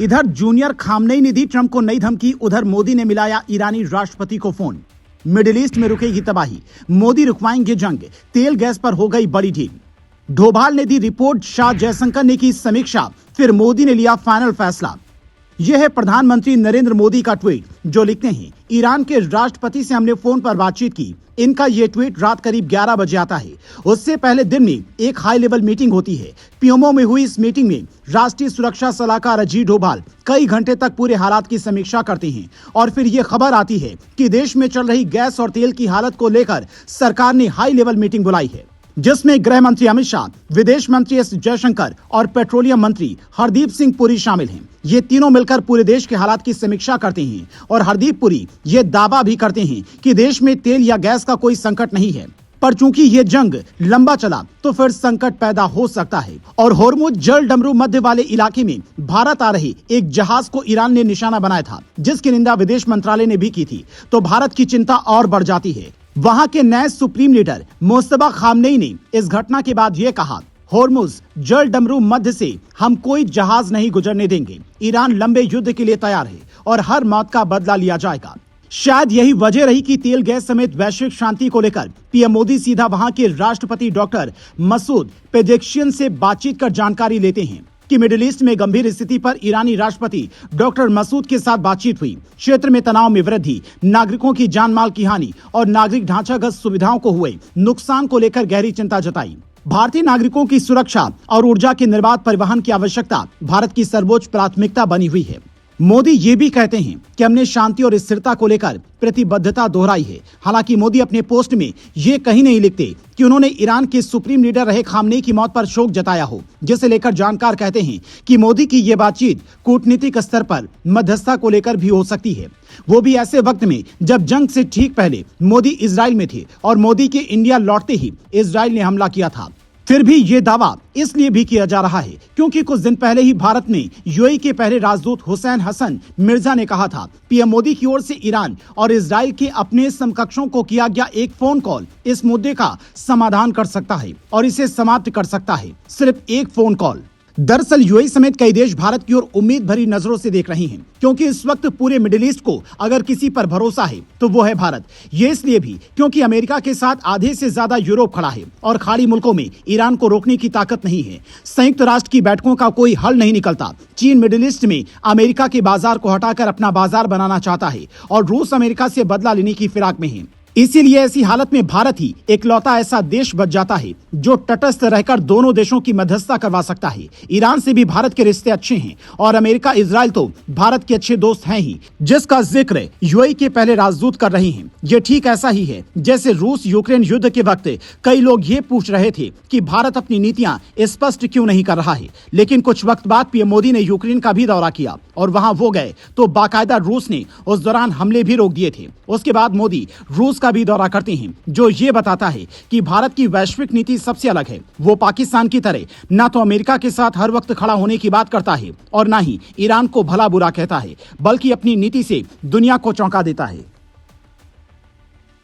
इधर junior Khamenei ने दी Trump को नई धमकी, उधर मोदी ने मिलाया ईरानी राष्ट्रपति को फोन। मिडिल ईस्ट में रुकेगी तबाही, मोदी रुकवाएंगे जंग, तेल गैस पर हो गई बड़ी ढील। डोभाल ने दी रिपोर्ट, शाह जयशंकर ने की समीक्षा, फिर मोदी ने लिया फाइनल फैसला। यह है प्रधानमंत्री नरेंद्र मोदी का ट्वीट, जो लिखते हैं, ईरान के राष्ट्रपति से हमने फोन पर बातचीत की। इनका यह ट्वीट रात करीब 11 बजे आता है। उससे पहले दिन में एक हाई लेवल मीटिंग होती है। पियोमो में हुई इस मीटिंग में राष्ट्रीय सुरक्षा सलाहकार अजीत डोभाल कई घंटे तक पूरे हालात की समीक्षा करते हैं और फिर यह खबर आती है कि देश में चल रही गैस और तेल की हालत को लेकर सरकार ने हाई लेवल मीटिंग बुलाई है, जिसमें गृह मंत्री अमित शाह, विदेश मंत्री एस जयशंकर और पेट्रोलियम मंत्री हरदीप सिंह पुरी शामिल हैं। ये तीनों मिलकर पूरे देश के हालात की समीक्षा करते हैं और हरदीप पुरी ये दावा भी करते हैं कि देश में तेल या गैस का कोई संकट नहीं है, पर चूंकि ये जंग लंबा चला तो फिर संकट पैदा हो सकता है। और होर्मुज जल डमरू मध्य वाले इलाके में भारत आ रहे एक जहाज को ईरान ने निशाना बनाया था, जिसकी निंदा विदेश मंत्रालय ने भी की थी, तो भारत की चिंता और बढ़ जाती है। वहां के नए सुप्रीम लीडर मुस्तफा खामनेई ने इस घटना के बाद ये कहा, होर्मुज जल डमरू मध्य से हम कोई जहाज नहीं गुजरने देंगे। ईरान लंबे युद्ध के लिए तैयार है और हर मौत का बदला लिया जाएगा। शायद यही वजह रही कि तेल गैस समेत वैश्विक शांति को लेकर पीएम मोदी सीधा वहां के राष्ट्रपति डॉक्टर मसूद पेजेश्कियान से बातचीत कर जानकारी लेते हैं कि मिडिल ईस्ट में गंभीर स्थिति पर ईरानी राष्ट्रपति डॉक्टर मसूद के साथ बातचीत हुई। क्षेत्र में तनाव में वृद्धि, नागरिकों की जान माल की हानि और नागरिक ढांचागत सुविधाओं को हुए नुकसान को लेकर गहरी चिंता जताई। भारतीय नागरिकों की सुरक्षा और ऊर्जा की निर्बाध परिवहन की आवश्यकता भारत की सर्वोच्च प्राथमिकता बनी हुई है। मोदी ये भी कहते हैं कि हमने शांति और स्थिरता को लेकर प्रतिबद्धता दोहराई है। हालांकि मोदी अपने पोस्ट में ये कहीं नहीं लिखते कि उन्होंने ईरान के सुप्रीम लीडर रहे खामनेई की मौत पर शोक जताया हो, जिसे लेकर जानकार कहते हैं कि मोदी की ये बातचीत कूटनीतिक स्तर पर मध्यस्थता को लेकर भी हो सकती है, वो भी ऐसे वक्त में जब जंग से ठीक पहले मोदी इजराइल में थे और मोदी के इंडिया लौटते ही इजराइल ने हमला किया था। फिर भी ये दावा इसलिए भी किया जा रहा है क्योंकि कुछ दिन पहले ही भारत में यूएई के पहले राजदूत हुसैन हसन मिर्जा ने कहा था, पीएम मोदी की ओर से ईरान और इजराइल के अपने समकक्षों को किया गया एक फोन कॉल इस मुद्दे का समाधान कर सकता है और इसे समाप्त कर सकता है। सिर्फ एक फोन कॉल। दरअसल यूएई समेत कई देश भारत की ओर उम्मीद भरी नजरों से देख रहे हैं, क्योंकि इस वक्त पूरे मिडिल ईस्ट को अगर किसी पर भरोसा है तो वो है भारत। ये इसलिए भी क्योंकि अमेरिका के साथ आधे से ज्यादा यूरोप खड़ा है और खाड़ी मुल्कों में ईरान को रोकने की ताकत नहीं है। संयुक्त राष्ट्र की बैठकों का कोई हल नहीं निकलता। चीन मिडिल ईस्ट में अमेरिका के बाजार को हटाकर अपना बाजार बनाना चाहता है और रूस अमेरिका से बदला लेने की फिराक में है। इसीलिए ऐसी हालत में भारत ही इकलौता ऐसा देश बच जाता है जो तटस्थ रहकर दोनों देशों की मध्यस्थता करवा सकता है। ईरान से भी भारत के रिश्ते अच्छे हैं और अमेरिका इजराइल तो भारत के अच्छे दोस्त हैं ही, जिसका जिक्र यूएई के पहले राजदूत कर रहे हैं। ये ठीक ऐसा ही है जैसे रूस यूक्रेन युद्ध के वक्त कई लोग ये पूछ रहे थे कि भारत अपनी नीतियां स्पष्ट क्यों नहीं कर रहा है, लेकिन कुछ वक्त बाद पीएम मोदी ने यूक्रेन का भी दौरा किया और वहां वो गए तो बाकायदा रूस ने उस दौरान हमले भी रोक दिए थे। उसके बाद मोदी रूस का भी दौरा करते हैं, जो ये बताता है कि भारत की वैश्विक नीति सबसे अलग है। वो पाकिस्तान की तरह ना तो अमेरिका के साथ हर वक्त खड़ा होने की बात करता है और ना ही ईरान को भला बुरा कहता है, बल्कि अपनी नीति से दुनिया को चौंका देता है।